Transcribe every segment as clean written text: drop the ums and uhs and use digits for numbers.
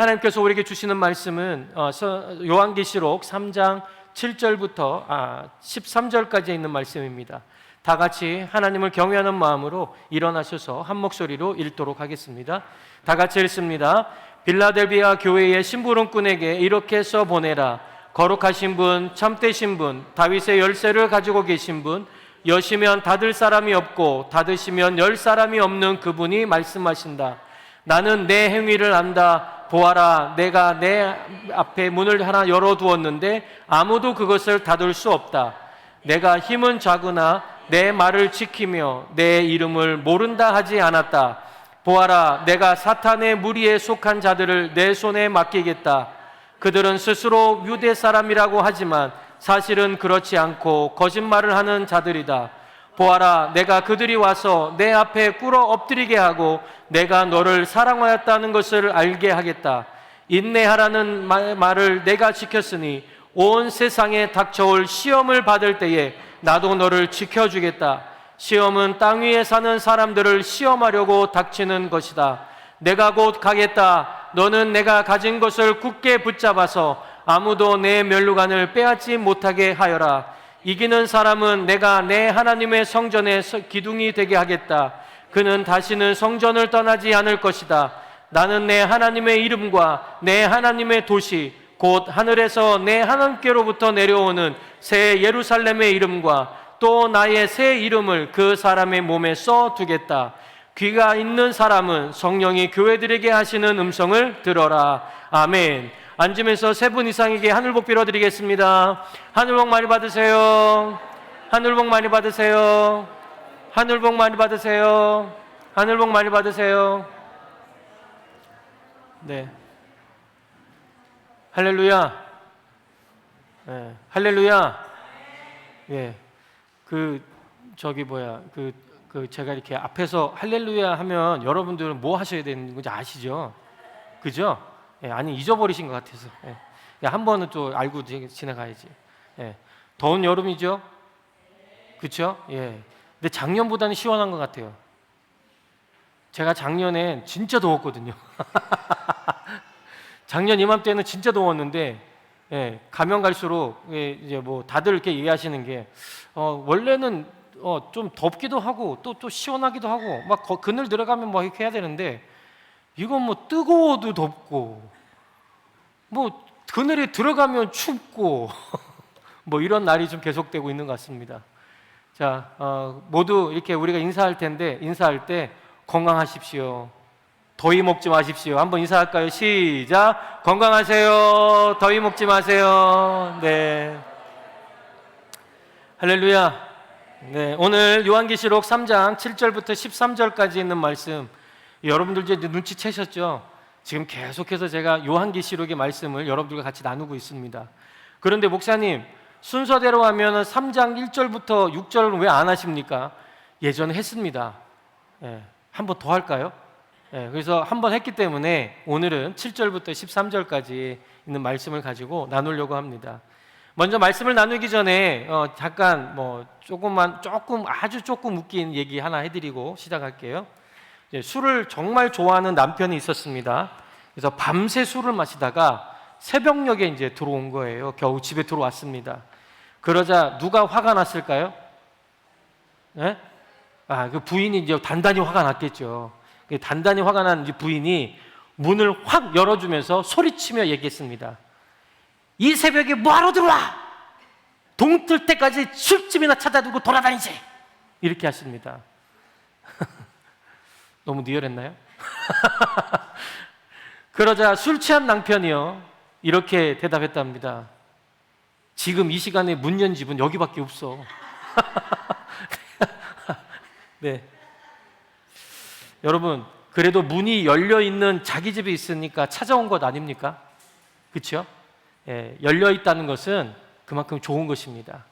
하나님께서 우리에게 주시는 말씀은 요한계시록 3장 7절부터 13절까지 있는 말씀입니다. 다 같이 하나님을 경외하는 마음으로 일어나셔서 한 목소리로 읽도록 하겠습니다. 다 같이 읽습니다. 빌라델비아 교회의 심부름꾼에게 이렇게 써보내라. 거룩하신 분, 참되신 분, 다윗의 열쇠를 가지고 계신 분, 여시면 닫을 사람이 없고 닫으시면 열 사람이 없는 그분이 말씀하신다. 나는 내 행위를 안다. 보아라, 내가 내 앞에 문을 하나 열어두었는데 아무도 그것을 닫을 수 없다. 내가 힘은 작으나 내 말을 지키며 내 이름을 모른다 하지 않았다. 보아라, 내가 사탄의 무리에 속한 자들을 내 손에 맡기겠다. 그들은 스스로 유대 사람이라고 하지만 사실은 그렇지 않고 거짓말을 하는 자들이다. 보아라, 내가 그들이 와서 내 앞에 꿇어 엎드리게 하고 내가 너를 사랑하였다는 것을 알게 하겠다. 인내하라는 말을 내가 지켰으니 온 세상에 닥쳐올 시험을 받을 때에 나도 너를 지켜주겠다. 시험은 땅 위에 사는 사람들을 시험하려고 닥치는 것이다. 내가 곧 가겠다. 너는 내가 가진 것을 굳게 붙잡아서 아무도 내 면류관을 빼앗지 못하게 하여라. 이기는 사람은 내가 내 하나님의 성전에 기둥이 되게 하겠다. 그는 다시는 성전을 떠나지 않을 것이다. 나는 내 하나님의 이름과 내 하나님의 도시 곧 하늘에서 내 하나님께로부터 내려오는 새 예루살렘의 이름과 또 나의 새 이름을 그 사람의 몸에 써두겠다. 귀가 있는 사람은 성령이 교회들에게 하시는 음성을 들어라. 아멘. 앉으면서 세 분 이상에게 하늘복 빌어드리겠습니다. 하늘복 많이 받으세요. 하늘복 많이 받으세요. 하늘복 많이 받으세요. 하늘복 많이 받으세요. 네. 할렐루야. 네. 할렐루야. 예. 제가 이렇게 앞에서 할렐루야 하면 여러분들은 뭐 하셔야 되는 건지 아시죠? 그죠? 예, 아니 잊어버리신 것 같아서 한 번은 또 알고 지나가야지. 예, 더운 여름이죠? 그렇죠? 예. 근데 작년보다는 시원한 것 같아요. 제가 작년엔 진짜 더웠거든요. 작년 이맘때는 진짜 더웠는데 가면 갈수록 이제 뭐 다들 이렇게 얘기하시는 게 원래는 좀 덥기도 하고 또 시원하기도 하고 막 그늘 들어가면 뭐 이렇게 해야 되는데 이건 뭐 뜨거워도 덥고 뭐 그늘에 들어가면 춥고 뭐 이런 날이 좀 계속되고 있는 것 같습니다. 자, 모두 이렇게 우리가 인사할 텐데 인사할 때 건강하십시오. 더위 먹지 마십시오. 한번 인사할까요? 시작. 건강하세요. 더위 먹지 마세요. 네. 할렐루야. 네, 오늘 요한계시록 3장 7절부터 13절까지 있는 말씀 여러분들 이제 눈치채셨죠? 지금 계속해서 제가 요한계시록의 말씀을 여러분들과 같이 나누고 있습니다. 그런데 목사님 순서대로 하면 3장 1절부터 6절은 왜 안 하십니까? 예전에 했습니다. 한 번 더 할까요? 그래서 한 번 했기 때문에 오늘은 7절부터 13절까지 있는 말씀을 가지고 나누려고 합니다. 먼저 말씀을 나누기 전에 잠깐 아주 조금 웃긴 얘기 하나 해드리고 시작할게요. 술을 정말 좋아하는 남편이 있었습니다. 그래서 밤새 술을 마시다가 새벽녘에 이제 들어온 거예요. 겨우 집에 들어왔습니다. 그러자 누가 화가 났을까요? 그 부인이 이제 단단히 화가 났겠죠. 단단히 화가 난 부인이 문을 확 열어주면서 소리치며 얘기했습니다. 이 새벽에 뭐하러 들어와? 동뜰 때까지 술집이나 찾아두고 돌아다니지. 이렇게 하십니다. 너무 리얼했나요? 그러자 술 취한 남편이요 이렇게 대답했답니다. 지금 이 시간에 문 연 집은 여기밖에 없어. 네. 여러분 그래도 문이 열려있는 자기 집에 있으니까 찾아온 것 아닙니까? 그렇죠? 열려있다는 것은 그만큼 좋은 것입니다.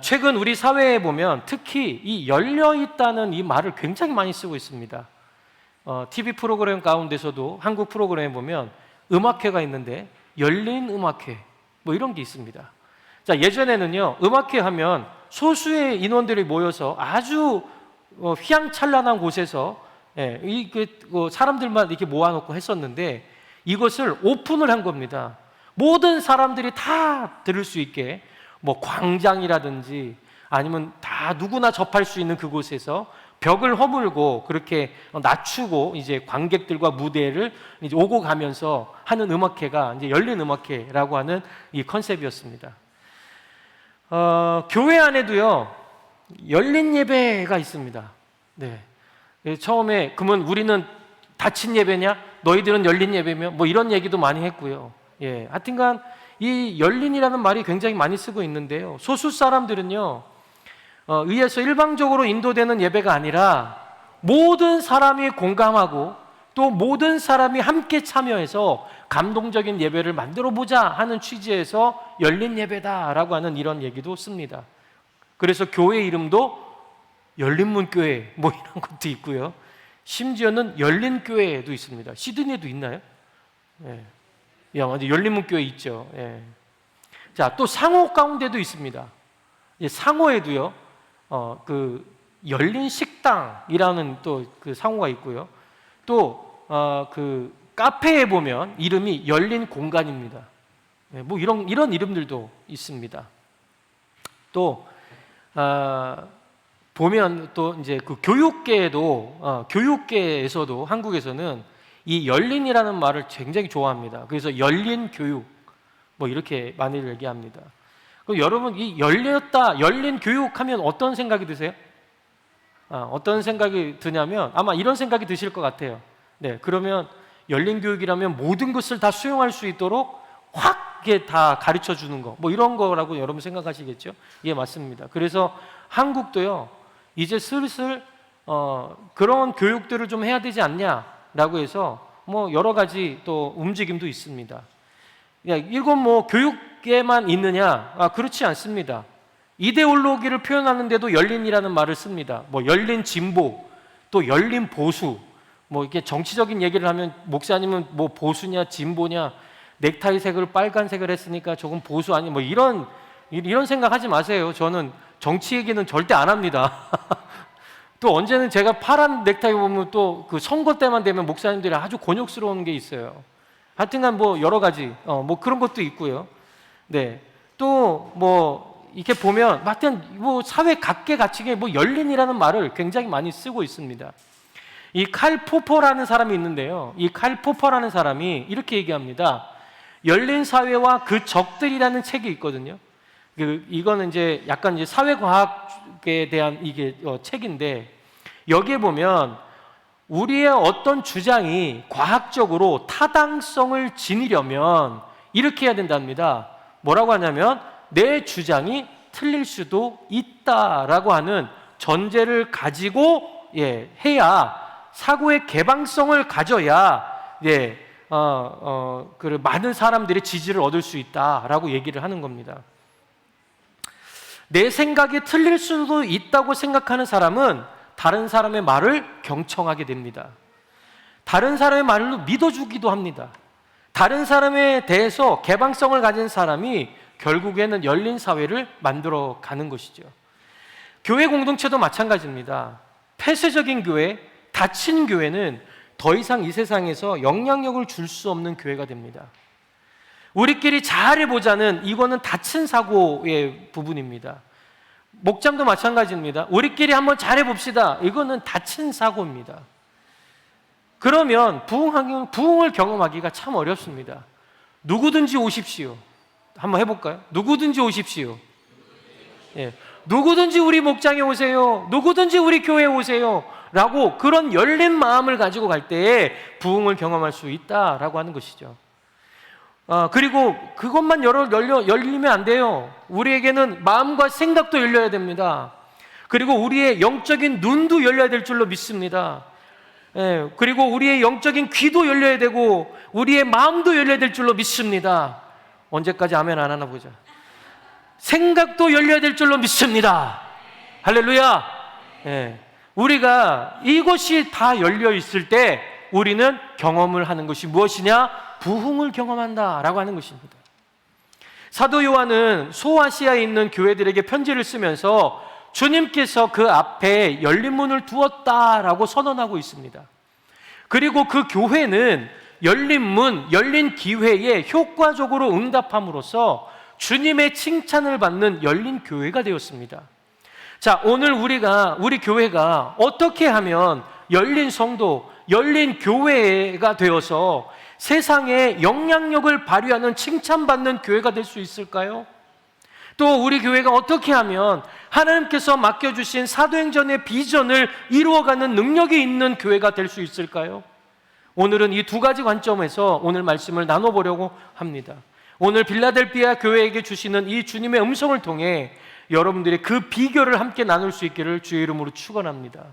최근 우리 사회에 보면 특히 이 열려있다는 이 말을 굉장히 많이 쓰고 있습니다. TV 프로그램 가운데서도 한국 프로그램에 보면 음악회가 있는데 열린 음악회 뭐 이런 게 있습니다. 자, 예전에는요 음악회 하면 소수의 인원들이 모여서 아주 휘황찬란한 곳에서 사람들만 이렇게 모아놓고 했었는데 이것을 오픈을 한 겁니다. 모든 사람들이 다 들을 수 있게 뭐 광장이라든지 아니면 다 누구나 접할 수 있는 그곳에서 벽을 허물고 그렇게 낮추고 이제 관객들과 무대를 이제 오고 가면서 하는 음악회가 이제 열린 음악회라고 하는 이 컨셉이었습니다. 교회 안에도요 열린 예배가 있습니다. 네. 처음에 그러면 우리는 닫힌 예배냐? 너희들은 열린 예배며? 뭐 이런 얘기도 많이 했고요. 예, 하여튼간 이 열린이라는 말이 굉장히 많이 쓰고 있는데요. 소수 사람들은요 의해서 일방적으로 인도되는 예배가 아니라 모든 사람이 공감하고 또 모든 사람이 함께 참여해서 감동적인 예배를 만들어 보자 하는 취지에서 열린 예배다라고 하는 이런 얘기도 씁니다. 그래서 교회 이름도 열린문교회 뭐 이런 것도 있고요. 심지어는 열린교회도 있습니다. 시드니에도 있나요? 예. 야, 맞아. 열린문교회 있죠. 예. 자, 또 상호 가운데도 있습니다. 예, 상호에도요, 그 열린 식당이라는 또 그 상호가 있고요. 또 그 카페에 보면 이름이 열린 공간입니다. 예, 뭐 이런 이름들도 있습니다. 또 보면 또 이제 그 교육계에서도 한국에서는 이 열린이라는 말을 굉장히 좋아합니다. 그래서 열린 교육 뭐 이렇게 많이 얘기합니다. 그럼 여러분 이 열린 교육하면 어떤 생각이 드세요? 어떤 생각이 드냐면 아마 이런 생각이 드실 것 같아요. 네, 그러면 열린 교육이라면 모든 것을 다 수용할 수 있도록 확 이게 다 가르쳐 주는 거, 뭐 이런 거라고 여러분 생각하시겠죠? 예, 맞습니다. 그래서 한국도요, 이제 슬슬 그런 교육들을 좀 해야 되지 않냐라고 해서 뭐 여러 가지 또 움직임도 있습니다. 이건 뭐 교육에만 있느냐? 그렇지 않습니다. 이데올로기를 표현하는데도 열린이라는 말을 씁니다. 뭐 열린 진보, 또 열린 보수, 뭐 이렇게 정치적인 얘기를 하면 목사님은 뭐 보수냐 진보냐, 넥타이 색을 빨간색을 했으니까 조금 보수 아니 뭐 이런 생각하지 마세요. 저는 정치 얘기는 절대 안 합니다. 또 언제는 제가 파란 넥타이 보면 또 그 선거 때만 되면 목사님들이 아주 곤욕스러운 게 있어요. 하여튼간 뭐 여러 가지 뭐 그런 것도 있고요. 네, 또 뭐 이렇게 보면 하여튼 뭐 사회 각계각층에 뭐 열린이라는 말을 굉장히 많이 쓰고 있습니다. 이 칼 포퍼라는 사람이 있는데요. 이 칼 포퍼라는 사람이 이렇게 얘기합니다. 열린 사회와 그 적들이라는 책이 있거든요. 이거는 이제 약간 이제 사회과학에 대한 이게 책인데 여기에 보면 우리의 어떤 주장이 과학적으로 타당성을 지니려면 이렇게 해야 된답니다. 뭐라고 하냐면 내 주장이 틀릴 수도 있다라고 하는 전제를 가지고 해야 사고의 개방성을 가져야 그 많은 사람들의 지지를 얻을 수 있다라고 얘기를 하는 겁니다. 내 생각이 틀릴 수도 있다고 생각하는 사람은 다른 사람의 말을 경청하게 됩니다. 다른 사람의 말로 믿어주기도 합니다. 다른 사람에 대해서 개방성을 가진 사람이 결국에는 열린 사회를 만들어 가는 것이죠. 교회 공동체도 마찬가지입니다. 폐쇄적인 교회, 닫힌 교회는 더 이상 이 세상에서 영향력을 줄 수 없는 교회가 됩니다. 우리끼리 잘해보자는 이거는 닫힌 사고의 부분입니다. 목장도 마찬가지입니다. 우리끼리 한번 잘해봅시다. 이거는 닫힌 사고입니다. 그러면 부흥을 경험하기가 참 어렵습니다. 누구든지 오십시오. 한번 해볼까요? 누구든지 오십시오. 예. 누구든지 우리 목장에 오세요. 누구든지 우리 교회에 오세요. 라고 그런 열린 마음을 가지고 갈 때에 부흥을 경험할 수 있다라고 하는 것이죠. 그리고 그것만 열리면 안 돼요. 우리에게는 마음과 생각도 열려야 됩니다. 그리고 우리의 영적인 눈도 열려야 될 줄로 믿습니다. 예, 그리고 우리의 영적인 귀도 열려야 되고 우리의 마음도 열려야 될 줄로 믿습니다. 언제까지 아멘 안 하나 보자. 생각도 열려야 될 줄로 믿습니다. 할렐루야. 예, 우리가 이것이 다 열려 있을 때 우리는 경험을 하는 것이 무엇이냐? 부흥을 경험한다라고 하는 것입니다. 사도 요한은 소아시아에 있는 교회들에게 편지를 쓰면서 주님께서 그 앞에 열린 문을 두었다라고 선언하고 있습니다. 그리고 그 교회는 열린 문, 열린 기회에 효과적으로 응답함으로써 주님의 칭찬을 받는 열린 교회가 되었습니다. 자, 오늘 우리 교회가 어떻게 하면 열린 성도, 열린 교회가 되어서 세상에 영향력을 발휘하는 칭찬받는 교회가 될 수 있을까요? 또 우리 교회가 어떻게 하면 하나님께서 맡겨주신 사도행전의 비전을 이루어가는 능력이 있는 교회가 될 수 있을까요? 오늘은 이 두 가지 관점에서 오늘 말씀을 나눠보려고 합니다. 오늘 빌라델피아 교회에게 주시는 이 주님의 음성을 통해 여러분들이 그 비결을 함께 나눌 수 있기를 주의 이름으로 축원합니다.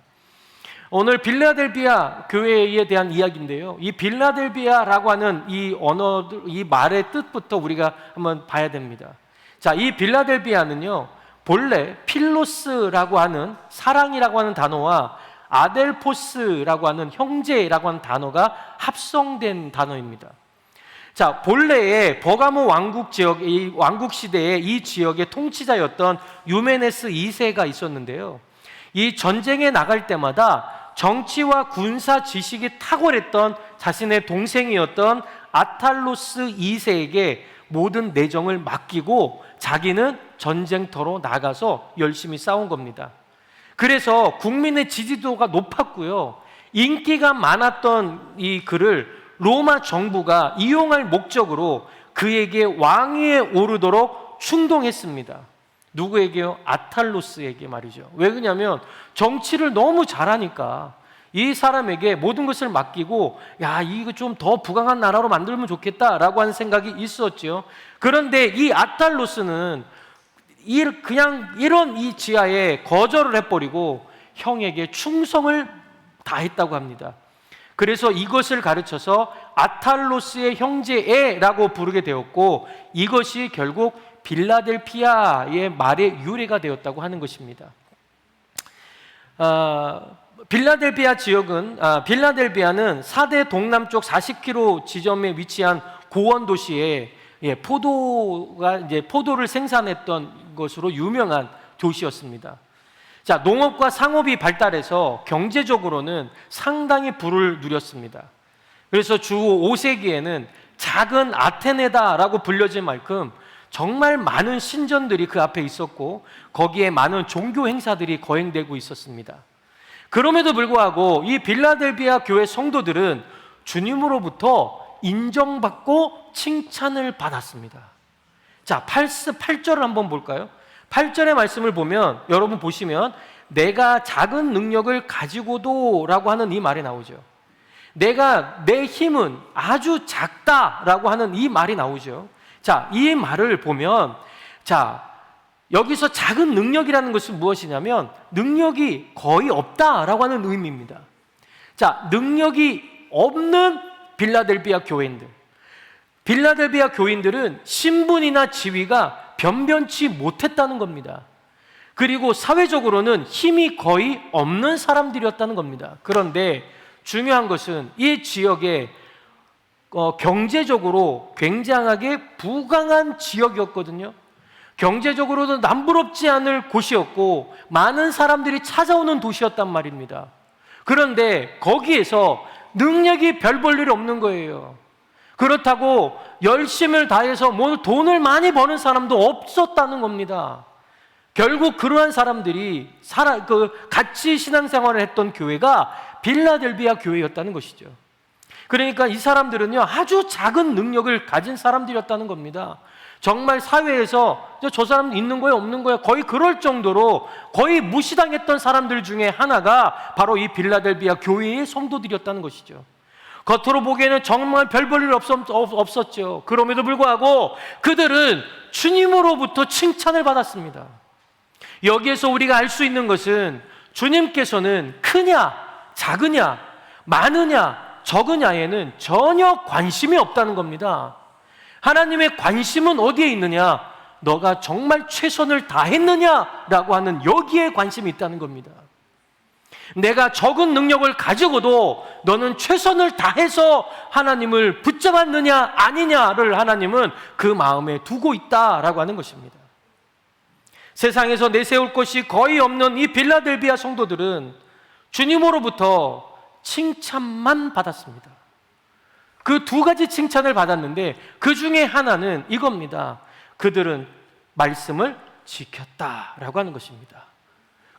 오늘 빌라델피아 교회에 대한 이야기인데요, 이 빌라델피아라고 하는 이 언어, 이 말의 뜻부터 우리가 한번 봐야 됩니다. 자, 이 빌라델피아는요, 본래 필로스라고 하는 사랑이라고 하는 단어와 아델포스라고 하는 형제라고 하는 단어가 합성된 단어입니다. 자, 본래의 버가모 왕국 지역, 이 왕국 시대에 이 지역의 통치자였던 유메네스 2세가 있었는데요, 이 전쟁에 나갈 때마다 정치와 군사 지식이 탁월했던 자신의 동생이었던 아탈로스 2세에게 모든 내정을 맡기고 자기는 전쟁터로 나가서 열심히 싸운 겁니다. 그래서 국민의 지지도가 높았고요, 인기가 많았던 이 그를 로마 정부가 이용할 목적으로 그에게 왕위에 오르도록 충동했습니다. 누구에게요? 아탈로스에게 말이죠. 왜 그러냐면 정치를 너무 잘하니까 이 사람에게 모든 것을 맡기고, 야, 이거 좀 더 부강한 나라로 만들면 좋겠다라고 하는 생각이 있었죠. 그런데 이 아탈로스는 그냥 이런 이 지하에 거절을 해버리고 형에게 충성을 다했다고 합니다. 그래서 이것을 가르쳐서 아탈로스의 형제애라고 부르게 되었고, 이것이 결국 빌라델피아의 말의 유래가 되었다고 하는 것입니다. 빌라델피아 지역은, 빌라델피아는 4대 동남쪽 40km 지점에 위치한 고원 도시에 포도를 생산했던 것으로 유명한 도시였습니다. 자, 농업과 상업이 발달해서 경제적으로는 상당히 부를 누렸습니다. 그래서 주 5세기에는 작은 아테네다라고 불려질 만큼 정말 많은 신전들이 그 앞에 있었고, 거기에 많은 종교 행사들이 거행되고 있었습니다. 그럼에도 불구하고 이 빌라델피아 교회 성도들은 주님으로부터 인정받고 칭찬을 받았습니다. 자, 8절을 한번 볼까요? 8절의 말씀을 보면, 여러분 보시면 내가 작은 능력을 가지고도 라고 하는 이 말이 나오죠. 내 힘은 아주 작다라고 하는 이 말이 나오죠. 자, 이 말을 보면, 자, 여기서 작은 능력이라는 것은 무엇이냐면 능력이 거의 없다라고 하는 의미입니다. 자, 능력이 없는 빌라델피아 교인들, 빌라델피아 교인들은 신분이나 지위가 변변치 못했다는 겁니다. 그리고 사회적으로는 힘이 거의 없는 사람들이었다는 겁니다. 그런데 중요한 것은 이 지역에 경제적으로 굉장하게 부강한 지역이었거든요. 경제적으로도 남부럽지 않을 곳이었고 많은 사람들이 찾아오는 도시였단 말입니다. 그런데 거기에서 능력이 별 볼 일이 없는 거예요. 그렇다고 열심을 다해서 돈을 많이 버는 사람도 없었다는 겁니다. 결국 그러한 사람들이 같이 신앙생활을 했던 교회가 빌라델피아 교회였다는 것이죠. 그러니까 이 사람들은요, 아주 작은 능력을 가진 사람들이었다는 겁니다. 정말 사회에서 저 사람 있는 거예요, 없는 거예요, 거의 그럴 정도로 거의 무시당했던 사람들 중에 하나가 바로 이 빌라델피아 교회의 성도들이었다는 것이죠. 겉으로 보기에는 정말 별 볼 일 없었죠. 그럼에도 불구하고 그들은 주님으로부터 칭찬을 받았습니다. 여기에서 우리가 알 수 있는 것은 주님께서는 크냐, 작으냐, 많으냐, 적으냐에는 전혀 관심이 없다는 겁니다. 하나님의 관심은 어디에 있느냐? 너가 정말 최선을 다했느냐라고 하는 여기에 관심이 있다는 겁니다. 내가 적은 능력을 가지고도 너는 최선을 다해서 하나님을 붙잡았느냐 아니냐를 하나님은 그 마음에 두고 있다라고 하는 것입니다. 세상에서 내세울 것이 거의 없는 이 빌라델피아 성도들은 주님으로부터 칭찬만 받았습니다. 그 두 가지 칭찬을 받았는데 그 중에 하나는 이겁니다. 그들은 말씀을 지켰다라고 하는 것입니다.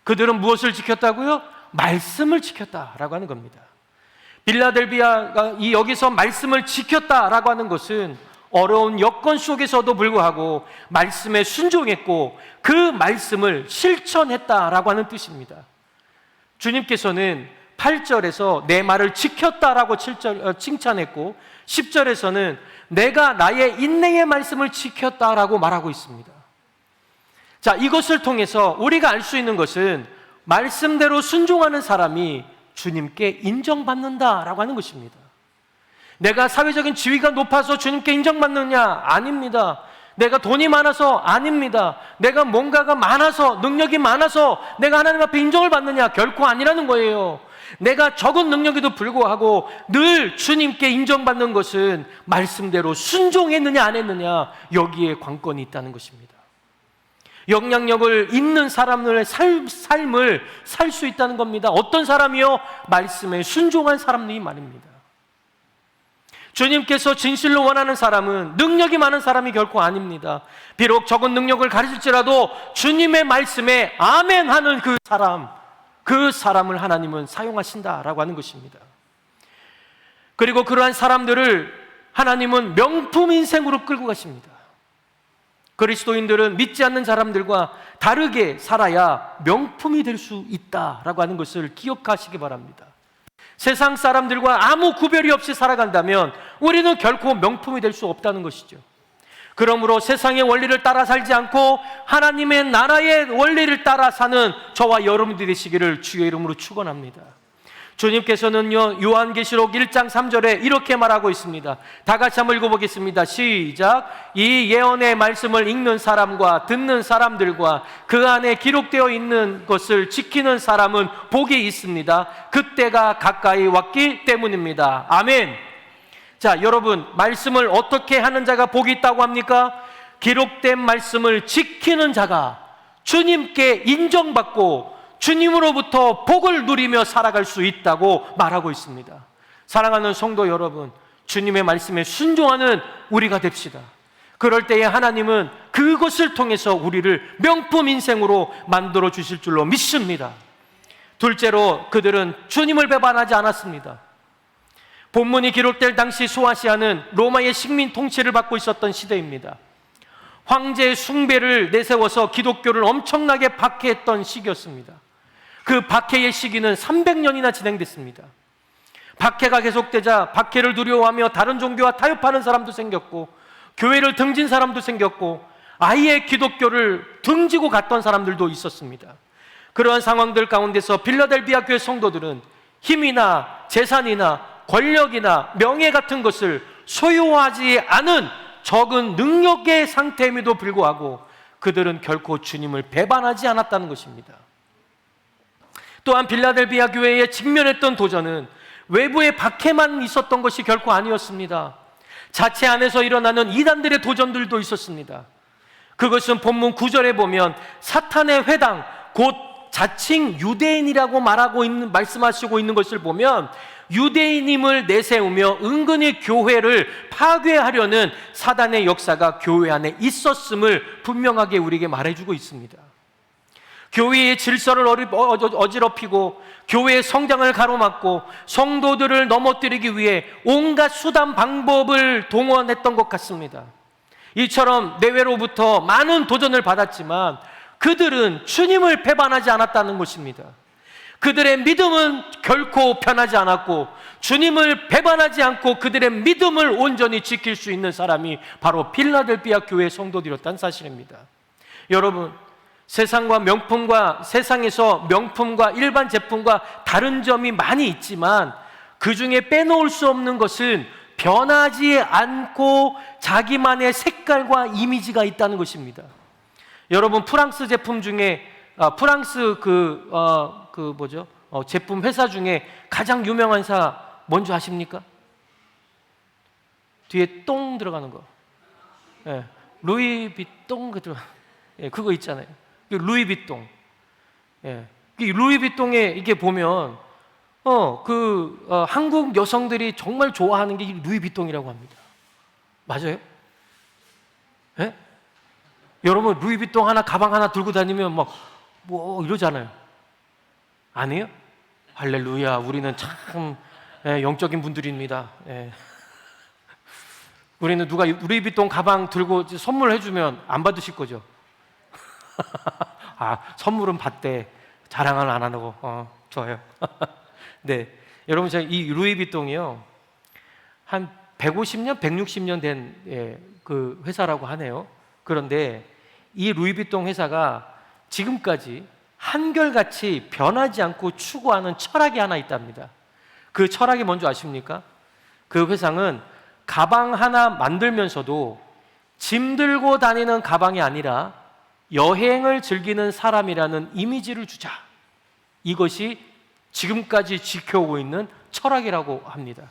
그들은 무엇을 지켰다고요? 말씀을 지켰다라고 하는 겁니다. 빌라델비아가 여기서 말씀을 지켰다라고 하는 것은 어려운 여건 속에서도 불구하고 말씀에 순종했고 그 말씀을 실천했다라고 하는 뜻입니다. 주님께서는 8절에서 내 말을 지켰다라고 칭찬했고 10절에서는 내가 나의 인내의 말씀을 지켰다라고 말하고 있습니다. 자, 이것을 통해서 우리가 알 수 있는 것은 말씀대로 순종하는 사람이 주님께 인정받는다라고 하는 것입니다. 내가 사회적인 지위가 높아서 주님께 인정받느냐? 아닙니다. 내가 돈이 많아서? 아닙니다. 내가 뭔가가 많아서, 능력이 많아서 내가 하나님 앞에 인정을 받느냐? 결코 아니라는 거예요. 내가 적은 능력에도 불구하고 늘 주님께 인정받는 것은 말씀대로 순종했느냐 안 했느냐, 여기에 관건이 있다는 것입니다. 영향력을 있는 사람들의 삶을 살 수 있다는 겁니다. 어떤 사람이요? 말씀에 순종한 사람들이 말입니다. 주님께서 진실로 원하는 사람은 능력이 많은 사람이 결코 아닙니다. 비록 적은 능력을 가르칠지라도 주님의 말씀에 아멘 하는 그 사람을 하나님은 사용하신다라고 하는 것입니다. 그리고 그러한 사람들을 하나님은 명품 인생으로 끌고 가십니다. 그리스도인들은 믿지 않는 사람들과 다르게 살아야 명품이 될 수 있다라고 하는 것을 기억하시기 바랍니다. 세상 사람들과 아무 구별이 없이 살아간다면 우리는 결코 명품이 될 수 없다는 것이죠. 그러므로 세상의 원리를 따라 살지 않고 하나님의 나라의 원리를 따라 사는 저와 여러분들이 되시기를 주의 이름으로 축원합니다. 주님께서는요, 요한계시록 1장 3절에 이렇게 말하고 있습니다. 다 같이 한번 읽어보겠습니다. 시작. 이 예언의 말씀을 읽는 사람과 듣는 사람들과 그 안에 기록되어 있는 것을 지키는 사람은 복이 있습니다. 그때가 가까이 왔기 때문입니다. 아멘. 자, 여러분, 말씀을 어떻게 하는 자가 복이 있다고 합니까? 기록된 말씀을 지키는 자가 주님께 인정받고 주님으로부터 복을 누리며 살아갈 수 있다고 말하고 있습니다. 사랑하는 성도 여러분, 주님의 말씀에 순종하는 우리가 됩시다. 그럴 때에 하나님은 그것을 통해서 우리를 명품 인생으로 만들어 주실 줄로 믿습니다. 둘째로, 그들은 주님을 배반하지 않았습니다. 본문이 기록될 당시 소아시아는 로마의 식민 통치를 받고 있었던 시대입니다. 황제의 숭배를 내세워서 기독교를 엄청나게 박해했던 시기였습니다. 그 박해의 시기는 300년이나 진행됐습니다. 박해가 계속되자 박해를 두려워하며 다른 종교와 타협하는 사람도 생겼고, 교회를 등진 사람도 생겼고, 아예 기독교를 등지고 갔던 사람들도 있었습니다. 그러한 상황들 가운데서 빌라델비아 교회 성도들은 힘이나 재산이나 권력이나 명예 같은 것을 소유하지 않은 적은 능력의 상태임에도 불구하고 그들은 결코 주님을 배반하지 않았다는 것입니다. 또한 빌라델비아 교회에 직면했던 도전은 외부의 박해만 있었던 것이 결코 아니었습니다. 자체 안에서 일어나는 이단들의 도전들도 있었습니다. 그것은 본문 9절에 보면 사탄의 회당, 곧 자칭 유대인이라고 말씀하시고 있는 것을 보면 유대인임을 내세우며 은근히 교회를 파괴하려는 사단의 역사가 교회 안에 있었음을 분명하게 우리에게 말해주고 있습니다. 교회의 질서를 어지럽히고 교회의 성장을 가로막고 성도들을 넘어뜨리기 위해 온갖 수단 방법을 동원했던 것 같습니다. 이처럼 내외로부터 많은 도전을 받았지만 그들은 주님을 배반하지 않았다는 것입니다. 그들의 믿음은 결코 변하지 않았고 주님을 배반하지 않고 그들의 믿음을 온전히 지킬 수 있는 사람이 바로 필라델비아 교회 성도들이었다는 사실입니다. 여러분, 세상에서 명품과 일반 제품과 다른 점이 많이 있지만 그 중에 빼놓을 수 없는 것은 변하지 않고 자기만의 색깔과 이미지가 있다는 것입니다. 여러분, 프랑스 제품 중에 제품 회사 중에 가장 유명한 회사 뭔지 아십니까? 뒤에 똥 들어가는 거. 예, 루이비통 그거 있잖아요. 루이비통. 예, 루이비통에 이게 보면 한국 여성들이 정말 좋아하는 게 루이비통이라고 합니다. 맞아요? 예? 여러분 루이비통 하나 가방 하나 들고 다니면 막 뭐 이러잖아요. 아니에요? 할렐루야, 우리는 참 영적인 분들입니다. 예. 우리는 누가 루이비통 가방 들고 선물해 주면 안 받으실 거죠? 아, 선물은 받대. 자랑은 안 하고. 좋아요. 네, 여러분 제가 이 루이비통이요 한 150년, 160년 된 그 회사라고 하네요. 그런데 이 루이비통 회사가 지금까지 한결같이 변하지 않고 추구하는 철학이 하나 있답니다. 그 철학이 뭔지 아십니까? 그 회사는 가방 하나 만들면서도 짐 들고 다니는 가방이 아니라 여행을 즐기는 사람이라는 이미지를 주자. 이것이 지금까지 지켜오고 있는 철학이라고 합니다.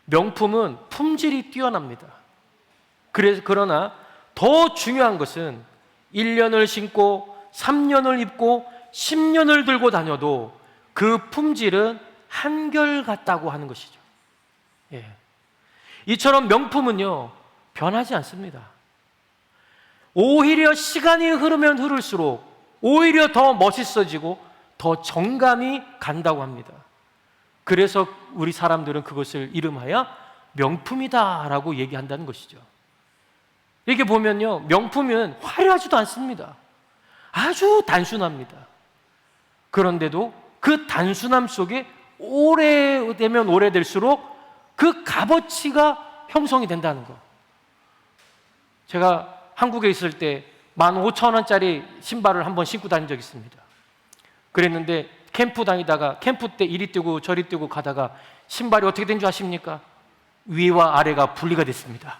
명품은 품질이 뛰어납니다. 그러나 더 중요한 것은 1년을 신고 3년을 입고 10년을 들고 다녀도 그 품질은 한결같다고 하는 것이죠. 예. 이처럼 명품은요 변하지 않습니다. 오히려 시간이 흐르면 흐를수록 오히려 더 멋있어지고 더 정감이 간다고 합니다. 그래서 우리 사람들은 그것을 이름하여 명품이다라고 얘기한다는 것이죠. 이렇게 보면요 명품은 화려하지도 않습니다. 아주 단순합니다. 그런데도 그 단순함 속에 오래되면 오래될수록 그 값어치가 형성이 된다는 거. 제가 한국에 있을 때 15,000원짜리 신발을 한번 신고 다닌 적이 있습니다. 그랬는데 캠프 다니다가 캠프 때 이리 뛰고 저리 뛰고 가다가 신발이 어떻게 된 줄 아십니까? 위와 아래가 분리가 됐습니다.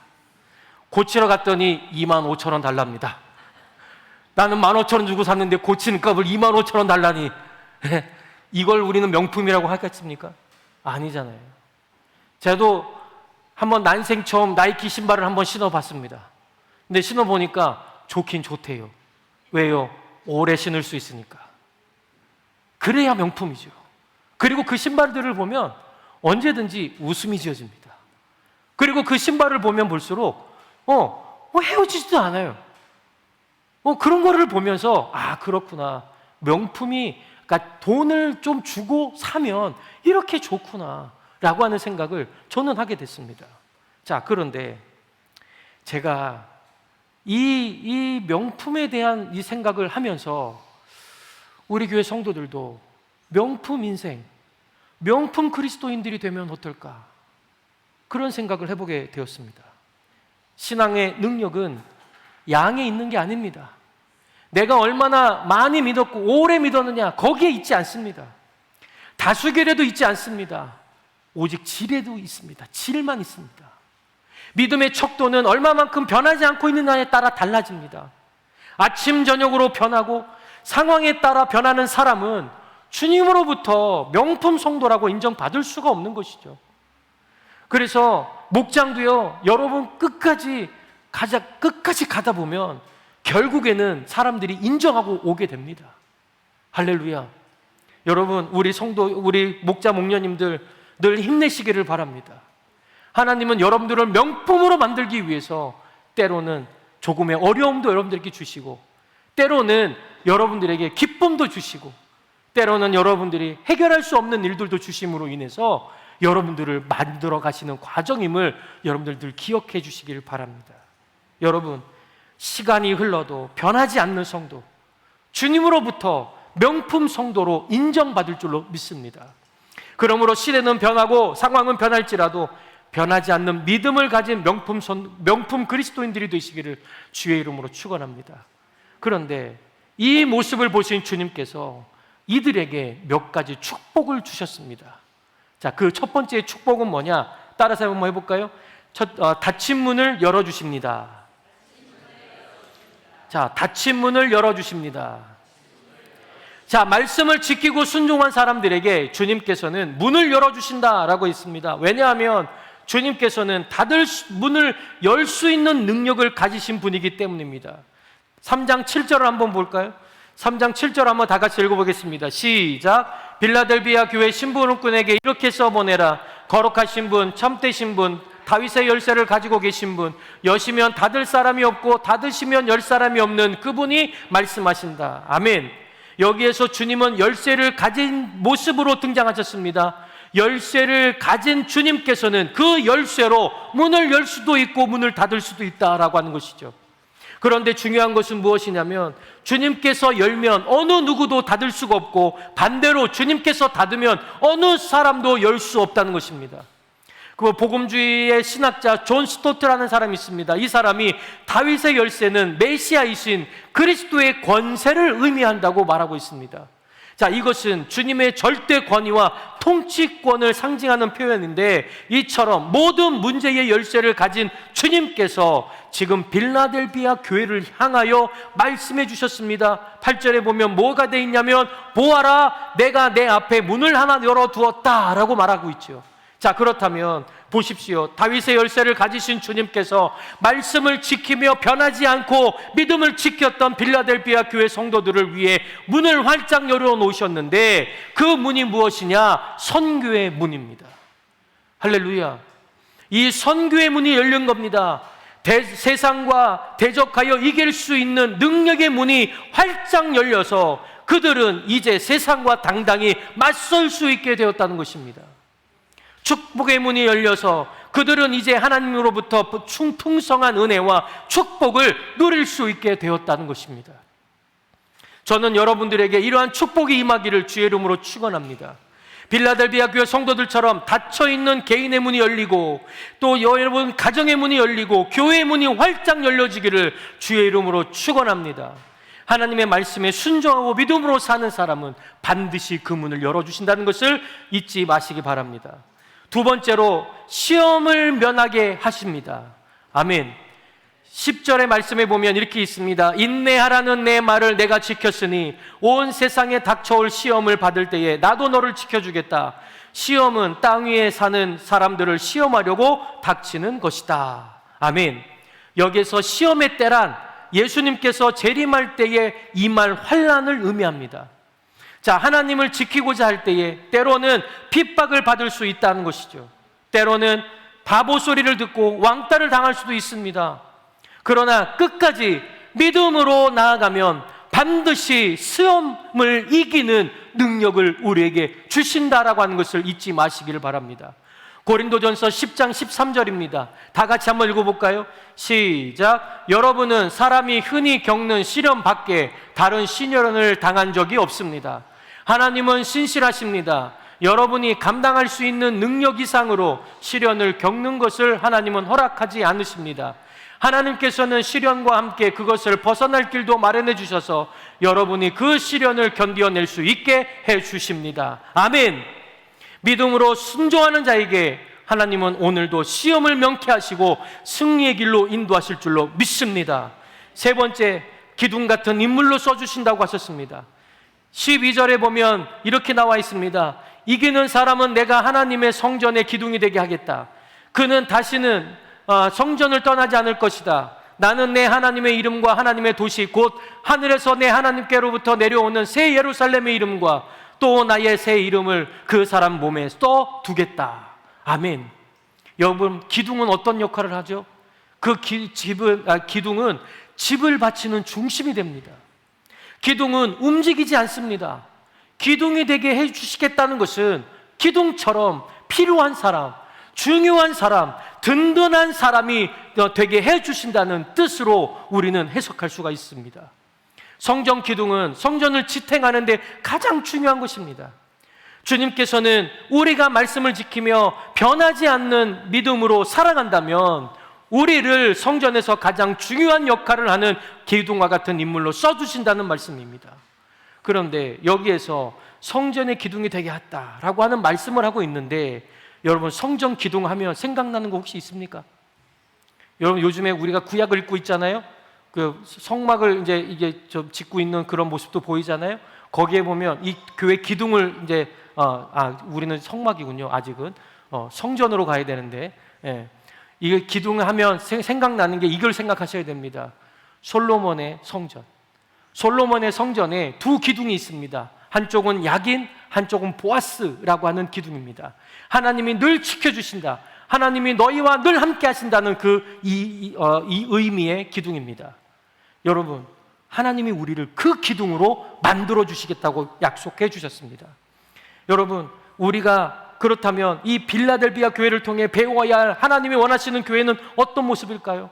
고치러 갔더니 25,000원 달랍니다. 나는 15,000원 주고 샀는데 고치는 값을 25,000원 달라니 이걸 우리는 명품이라고 하겠습니까? 아니잖아요. 저도 한번 난생 처음 나이키 신발을 한번 신어봤습니다. 근데 신어보니까 좋긴 좋대요. 왜요? 오래 신을 수 있으니까. 그래야 명품이죠. 그리고 그 신발들을 보면 언제든지 웃음이 지어집니다. 그리고 그 신발을 보면 볼수록 헤어지지도 않아요. 그런 거를 보면서 아 그렇구나. 명품이 그러니까 돈을 좀 주고 사면 이렇게 좋구나 라고 하는 생각을 저는 하게 됐습니다. 자, 그런데 제가 이 명품에 대한 이 생각을 하면서 우리 교회 성도들도 명품 인생, 명품 그리스도인들이 되면 어떨까? 그런 생각을 해보게 되었습니다. 신앙의 능력은 양에 있는 게 아닙니다. 내가 얼마나 많이 믿었고 오래 믿었느냐 거기에 있지 않습니다. 다수결에도 있지 않습니다. 오직 질에도 있습니다. 질만 있습니다. 믿음의 척도는 얼마만큼 변하지 않고 있느냐에 따라 달라집니다. 아침 저녁으로 변하고 상황에 따라 변하는 사람은 주님으로부터 명품 성도라고 인정받을 수가 없는 것이죠. 그래서 목장도요 여러분 끝까지 가다 보면 결국에는 사람들이 인정하고 오게 됩니다. 할렐루야. 여러분 우리 성도 우리 목자 목녀님들 늘 힘내시기를 바랍니다. 하나님은 여러분들을 명품으로 만들기 위해서 때로는 조금의 어려움도 여러분들에게 주시고 때로는 여러분들에게 기쁨도 주시고 때로는 여러분들이 해결할 수 없는 일들도 주심으로 인해서 여러분들을 만들어 가시는 과정임을 여러분들 늘 기억해 주시길 바랍니다. 여러분 시간이 흘러도 변하지 않는 성도 주님으로부터 명품 성도로 인정받을 줄로 믿습니다. 그러므로 시대는 변하고 상황은 변할지라도 변하지 않는 믿음을 가진 명품 그리스도인들이 되시기를 주의 이름으로 축원합니다. 그런데 이 모습을 보신 주님께서 이들에게 몇 가지 축복을 주셨습니다. 자, 그 첫 번째 축복은 뭐냐? 따라서 한번 해볼까요? 닫힌 문을 열어주십니다. 자, 닫힌 문을 열어주십니다. 자, 말씀을 지키고 순종한 사람들에게 주님께서는 문을 열어주신다라고 했습니다. 왜냐하면 주님께서는 문을 열 수 있는 능력을 가지신 분이기 때문입니다. 3장 7절을 한번 볼까요? 3장 7절 한번 다 같이 읽어보겠습니다. 시작. 빌라델비아 교회 신부님꾼에게 이렇게 써보내라. 거룩하신 분, 참되신 분, 다윗의 열쇠를 가지고 계신 분, 여시면 닫을 사람이 없고 닫으시면 열 사람이 없는 그분이 말씀하신다. 아멘. 여기에서 주님은 열쇠를 가진 모습으로 등장하셨습니다. 열쇠를 가진 주님께서는 그 열쇠로 문을 열 수도 있고 문을 닫을 수도 있다라고 하는 것이죠. 그런데 중요한 것은 무엇이냐면 주님께서 열면 어느 누구도 닫을 수가 없고 반대로 주님께서 닫으면 어느 사람도 열 수 없다는 것입니다. 그 복음주의의 신학자 존 스토트라는 사람이 있습니다. 이 사람이 다윗의 열쇠는 메시아이신 그리스도의 권세를 의미한다고 말하고 있습니다. 자, 이것은 주님의 절대 권위와 통치권을 상징하는 표현인데, 이처럼 모든 문제의 열쇠를 가진 주님께서 지금 빌라델비아 교회를 향하여 말씀해 주셨습니다. 8절에 보면 뭐가 돼 있냐면, 보아라, 내가 내 앞에 문을 하나 열어두었다 라고 말하고 있죠. 자, 그렇다면 보십시오. 다윗의 열쇠를 가지신 주님께서 말씀을 지키며 변하지 않고 믿음을 지켰던 빌라델비아 교회 성도들을 위해 문을 활짝 열어놓으셨는데, 그 문이 무엇이냐? 선교의 문입니다. 할렐루야. 이 선교의 문이 열린 겁니다. 세상과 대적하여 이길 수 있는 능력의 문이 활짝 열려서 그들은 이제 세상과 당당히 맞설 수 있게 되었다는 것입니다. 축복의 문이 열려서 그들은 이제 하나님으로부터 풍성한 은혜와 축복을 누릴 수 있게 되었다는 것입니다. 저는 여러분들에게 이러한 축복이 임하기를 주의 이름으로 축원합니다. 빌라델비아 교회 성도들처럼 닫혀있는 개인의 문이 열리고, 또 여러분 가정의 문이 열리고 교회의 문이 활짝 열려지기를 주의 이름으로 축원합니다. 하나님의 말씀에 순종하고 믿음으로 사는 사람은 반드시 그 문을 열어주신다는 것을 잊지 마시기 바랍니다. 두 번째로, 시험을 면하게 하십니다. 아멘. 10절의 말씀에 보면 이렇게 있습니다. 인내하라는 내 말을 내가 지켰으니 온 세상에 닥쳐올 시험을 받을 때에 나도 너를 지켜주겠다. 시험은 땅 위에 사는 사람들을 시험하려고 닥치는 것이다. 아멘. 여기서 시험의 때란 예수님께서 재림할 때에 임할 환난을 의미합니다. 자, 하나님을 지키고자 할 때에 때로는 핍박을 받을 수 있다는 것이죠. 때로는 바보 소리를 듣고 왕따를 당할 수도 있습니다. 그러나 끝까지 믿음으로 나아가면 반드시 시험을 이기는 능력을 우리에게 주신다라고 하는 것을 잊지 마시기를 바랍니다. 고린도전서 10장 13절입니다. 다 같이 한번 읽어볼까요? 시작. 여러분은 사람이 흔히 겪는 시련 밖에 다른 시련을 당한 적이 없습니다. 하나님은 신실하십니다. 여러분이 감당할 수 있는 능력 이상으로 시련을 겪는 것을 하나님은 허락하지 않으십니다. 하나님께서는 시련과 함께 그것을 벗어날 길도 마련해 주셔서 여러분이 그 시련을 견뎌낼 수 있게 해 주십니다. 아멘. 믿음으로 순종하는 자에게 하나님은 오늘도 시험을 명쾌하시고 승리의 길로 인도하실 줄로 믿습니다. 세 번째, 기둥 같은 인물로 써주신다고 하셨습니다. 12절에 보면 이렇게 나와 있습니다. 이기는 사람은 내가 하나님의 성전의 기둥이 되게 하겠다. 그는 다시는 성전을 떠나지 않을 것이다. 나는 내 하나님의 이름과 하나님의 도시 곧 하늘에서 내 하나님께로부터 내려오는 새 예루살렘의 이름과 또 나의 새 이름을 그 사람 몸에 써두겠다. 아멘. 여러분, 기둥은 어떤 역할을 하죠? 그 기둥은 집을 바치는 중심이 됩니다. 기둥은 움직이지 않습니다. 기둥이 되게 해주시겠다는 것은 기둥처럼 필요한 사람, 중요한 사람, 든든한 사람이 되게 해주신다는 뜻으로 우리는 해석할 수가 있습니다. 성전 기둥은 성전을 지탱하는 데 가장 중요한 것입니다. 주님께서는 우리가 말씀을 지키며 변하지 않는 믿음으로 살아간다면 우리를 성전에서 가장 중요한 역할을 하는 기둥과 같은 인물로 써주신다는 말씀입니다. 그런데 여기에서 성전의 기둥이 되게 했다라고 하는 말씀을 하고 있는데, 여러분 성전 기둥 하면 생각나는 거 혹시 있습니까? 여러분 요즘에 우리가 구약을 읽고 있잖아요. 그 성막을 이제 이게 좀 짓고 있는 그런 모습도 보이잖아요. 거기에 보면 이 교회 기둥을 이제 우리는 성막이군요. 아직은 성전으로 가야 되는데, 이게 기둥을 하면 생각나는 게 이걸 생각하셔야 됩니다. 솔로몬의 성전. 솔로몬의 성전에 두 기둥이 있습니다. 한쪽은 야긴, 한쪽은 보아스라고 하는 기둥입니다. 하나님이 늘 지켜주신다, 하나님이 너희와 늘 함께 하신다는 이 의미의 기둥입니다. 여러분, 하나님이 우리를 그 기둥으로 만들어 주시겠다고 약속해 주셨습니다. 여러분, 우리가 그렇다면 이 빌라델비아 교회를 통해 배워야 할 하나님이 원하시는 교회는 어떤 모습일까요?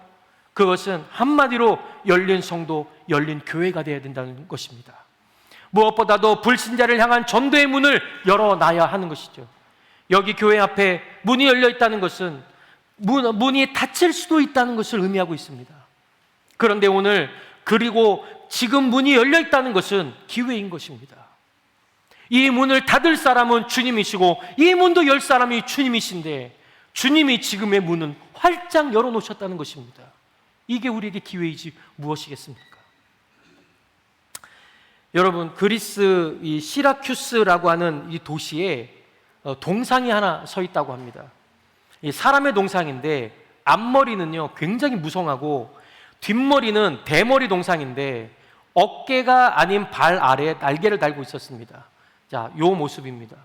그것은 한마디로 열린 성도, 열린 교회가 되어야 된다는 것입니다. 무엇보다도 불신자를 향한 전도의 문을 열어놔야 하는 것이죠. 여기 교회 앞에 문이 열려 있다는 것은 문이 닫힐 수도 있다는 것을 의미하고 있습니다. 그런데 오늘, 그리고 지금 문이 열려 있다는 것은 기회인 것입니다. 이 문을 닫을 사람은 주님이시고 이 문도 열 사람이 주님이신데, 주님이 지금의 문은 활짝 열어놓으셨다는 것입니다. 이게 우리에게 기회이지 무엇이겠습니까? 여러분, 그리스 이 시라큐스라고 하는 이 도시에 동상이 하나 서 있다고 합니다. 이 사람의 동상인데 앞머리는요 굉장히 무성하고 뒷머리는 대머리 동상인데 어깨가 아닌 발 아래에 날개를 달고 있었습니다. 자, 요 모습입니다.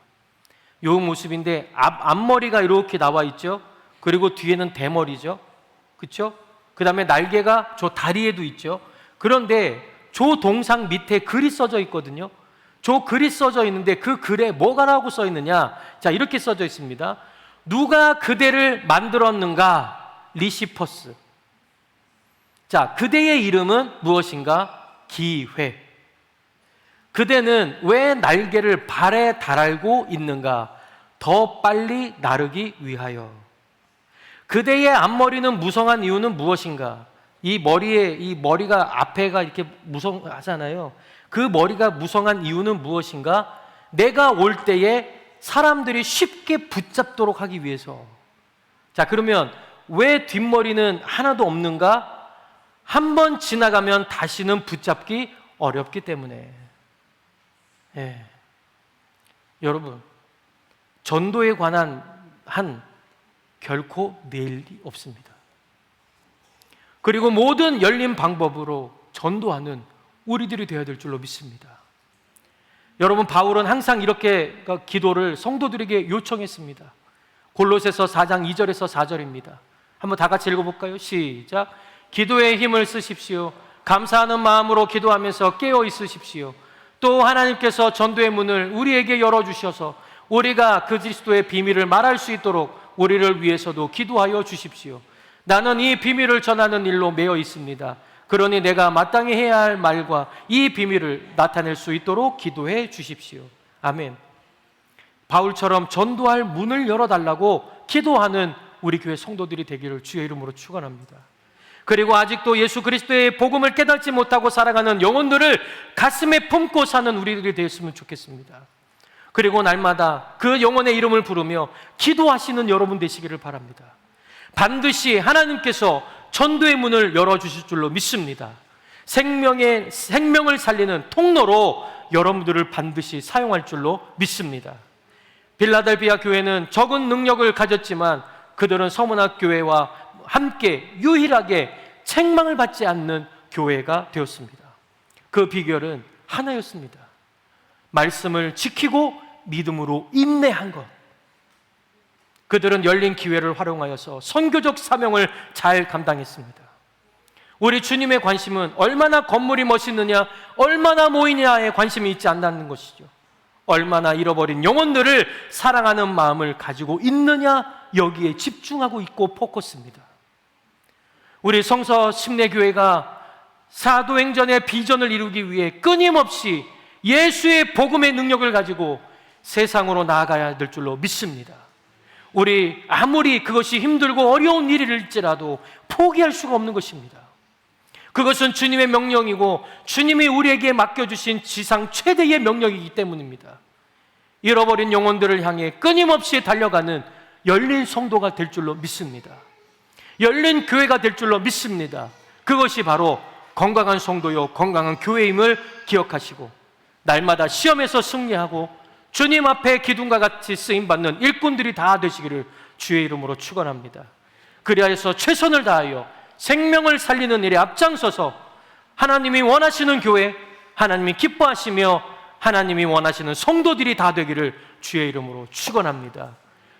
요 모습인데 앞머리가 이렇게 나와 있죠. 그리고 뒤에는 대머리죠. 그렇죠? 그 다음에 날개가 저 다리에도 있죠. 그런데 저 동상 밑에 글이 써져 있거든요. 저 글이 써져 있는데 그 글에 뭐가라고 써 있느냐? 자, 이렇게 써져 있습니다. 누가 그대를 만들었는가? 리시퍼스. 자, 그대의 이름은 무엇인가? 기회. 그대는 왜 날개를 발에 달고 있는가? 더 빨리 나르기 위하여. 그대의 앞머리는 무성한 이유는 무엇인가? 이 머리가 앞에가 이렇게 무성하잖아요. 그 머리가 무성한 이유는 무엇인가? 내가 올 때에 사람들이 쉽게 붙잡도록 하기 위해서. 자, 그러면 왜 뒷머리는 하나도 없는가? 한 번 지나가면 다시는 붙잡기 어렵기 때문에. 예. 여러분, 전도에 관한 한 결코 내일이 없습니다. 그리고 모든 열린 방법으로 전도하는 우리들이 되어야 될 줄로 믿습니다. 여러분, 바울은 항상 이렇게 기도를 성도들에게 요청했습니다. 골로새서 4장 2절에서 4절입니다. 한번 다 같이 읽어볼까요? 시작. 기도에 힘을 쓰십시오. 감사하는 마음으로 기도하면서 깨어 있으십시오. 또 하나님께서 전도의 문을 우리에게 열어주셔서 우리가 그 그리스도의 비밀을 말할 수 있도록 우리를 위해서도 기도하여 주십시오. 나는 이 비밀을 전하는 일로 매여 있습니다. 그러니 내가 마땅히 해야 할 말과 이 비밀을 나타낼 수 있도록 기도해 주십시오. 아멘. 바울처럼 전도할 문을 열어달라고 기도하는 우리 교회 성도들이 되기를 주의 이름으로 축원합니다. 그리고 아직도 예수 그리스도의 복음을 깨닫지 못하고 살아가는 영혼들을 가슴에 품고 사는 우리들이 되었으면 좋겠습니다. 그리고 날마다 그 영혼의 이름을 부르며 기도하시는 여러분 되시기를 바랍니다. 반드시 하나님께서 전도의 문을 열어주실 줄로 믿습니다. 생명을 살리는 통로로 여러분들을 반드시 사용할 줄로 믿습니다. 빌라델비아 교회는 적은 능력을 가졌지만 그들은 서문학 교회와 함께 유일하게 책망을 받지 않는 교회가 되었습니다. 그 비결은 하나였습니다. 말씀을 지키고 믿음으로 인내한 것. 그들은 열린 기회를 활용하여서 선교적 사명을 잘 감당했습니다. 우리 주님의 관심은 얼마나 건물이 멋있느냐, 얼마나 모이냐에 관심이 있지 않는 것이죠. 얼마나 잃어버린 영혼들을 사랑하는 마음을 가지고 있느냐, 여기에 집중하고 있고 포커스입니다. 우리 성서 심내교회가 사도행전의 비전을 이루기 위해 끊임없이 예수의 복음의 능력을 가지고 세상으로 나아가야 될 줄로 믿습니다. 우리 아무리 그것이 힘들고 어려운 일일지라도 포기할 수가 없는 것입니다. 그것은 주님의 명령이고 주님이 우리에게 맡겨주신 지상 최대의 명령이기 때문입니다. 잃어버린 영혼들을 향해 끊임없이 달려가는 열린 성도가 될 줄로 믿습니다. 열린 교회가 될 줄로 믿습니다. 그것이 바로 건강한 성도요 건강한 교회임을 기억하시고 날마다 시험에서 승리하고 주님 앞에 기둥과 같이 쓰임받는 일꾼들이 다 되시기를 주의 이름으로 축원합니다. 그리하여서 최선을 다하여 생명을 살리는 일에 앞장서서 하나님이 원하시는 교회, 하나님이 기뻐하시며 하나님이 원하시는 성도들이 다 되기를 주의 이름으로 축원합니다.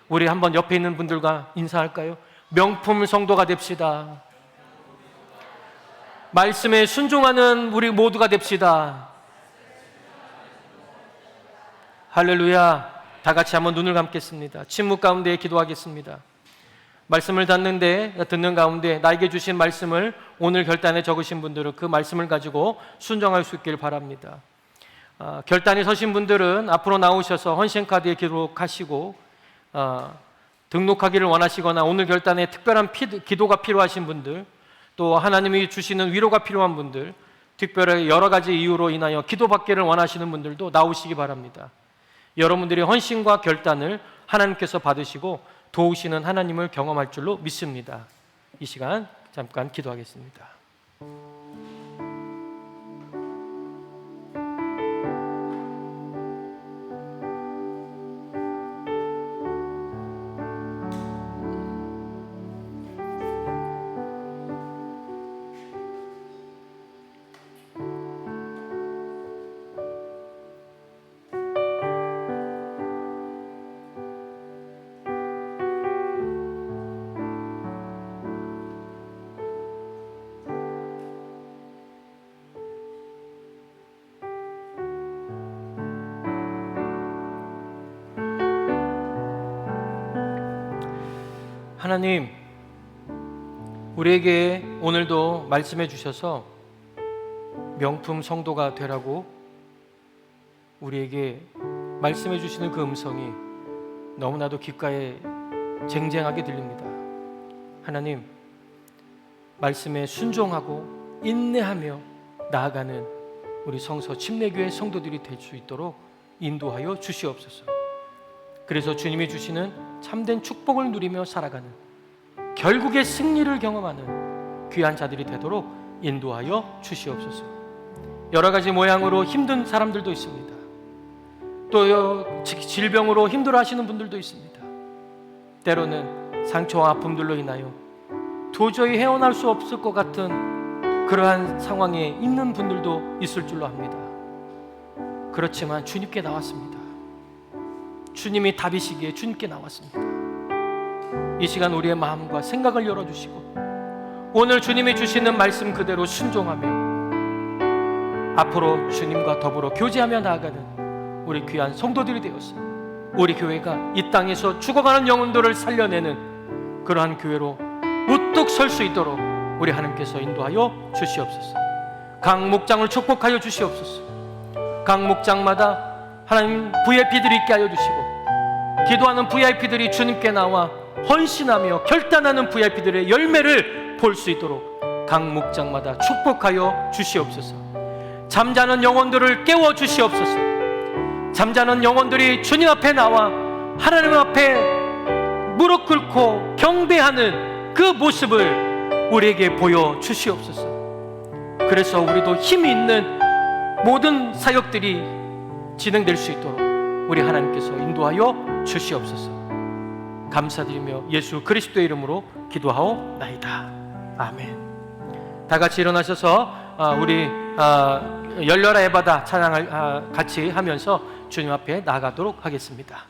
우리 한번 옆에 있는 분들과 인사할까요? 명품 성도가 됩시다. 말씀에 순종하는 우리 모두가 됩시다. 할렐루야. 다 같이 한번 눈을 감겠습니다. 침묵 가운데 기도하겠습니다. 말씀을 듣는 가운데 나에게 주신 말씀을 오늘 결단에 적으신 분들은 그 말씀을 가지고 순종할 수 있길 바랍니다. 결단에 서신 분들은 앞으로 나오셔서 헌신카드에 기록하시고 등록하기를 원하시거나 오늘 결단에 특별한 기도가 필요하신 분들, 또 하나님이 주시는 위로가 필요한 분들, 특별히 여러 가지 이유로 인하여 기도받기를 원하시는 분들도 나오시기 바랍니다. 여러분들의 헌신과 결단을 하나님께서 받으시고 도우시는 하나님을 경험할 줄로 믿습니다. 이 시간 잠깐 기도하겠습니다. 하나님, 우리에게 오늘도 말씀해 주셔서 명품 성도가 되라고 우리에게 말씀해 주시는 그 음성이 너무나도 귓가에 쟁쟁하게 들립니다. 하나님, 말씀에 순종하고 인내하며 나아가는 우리 성서 침례교회 성도들이 될 수 있도록 인도하여 주시옵소서. 그래서 주님이 주시는 참된 축복을 누리며 살아가는, 결국의 승리를 경험하는 귀한 자들이 되도록 인도하여 주시옵소서. 여러 가지 모양으로 힘든 사람들도 있습니다. 또 질병으로 힘들어하시는 분들도 있습니다. 때로는 상처와 아픔들로 인하여 도저히 헤어날 수 없을 것 같은 그러한 상황에 있는 분들도 있을 줄로 합니다. 그렇지만 주님께 나왔습니다. 주님이 답이시기에 주님께 나왔습니다. 이 시간 우리의 마음과 생각을 열어주시고 오늘 주님이 주시는 말씀 그대로 순종하며 앞으로 주님과 더불어 교제하며 나아가는 우리 귀한 성도들이 되어서 우리 교회가 이 땅에서 죽어가는 영혼들을 살려내는 그러한 교회로 우뚝 설 수 있도록 우리 하나님께서 인도하여 주시옵소서. 각 목장을 축복하여 주시옵소서. 각 목장마다 하나님 VIP들이 있게 하여 주시고 기도하는 VIP들이 주님께 나와 헌신하며 결단하는 VIP들의 열매를 볼 수 있도록 각 목장마다 축복하여 주시옵소서. 잠자는 영혼들을 깨워 주시옵소서. 잠자는 영혼들이 주님 앞에 나와 하나님 앞에 무릎 꿇고 경배하는 그 모습을 우리에게 보여 주시옵소서. 그래서 우리도 힘이 있는 모든 사역들이 진행될 수 있도록 우리 하나님께서 인도하여 주시옵소서. 감사드리며 예수 그리스도의 이름으로 기도하옵나이다. 아멘. 다 같이 일어나셔서 우리 열려라 에바다 찬양을 같이 하면서 주님 앞에 나가도록 하겠습니다.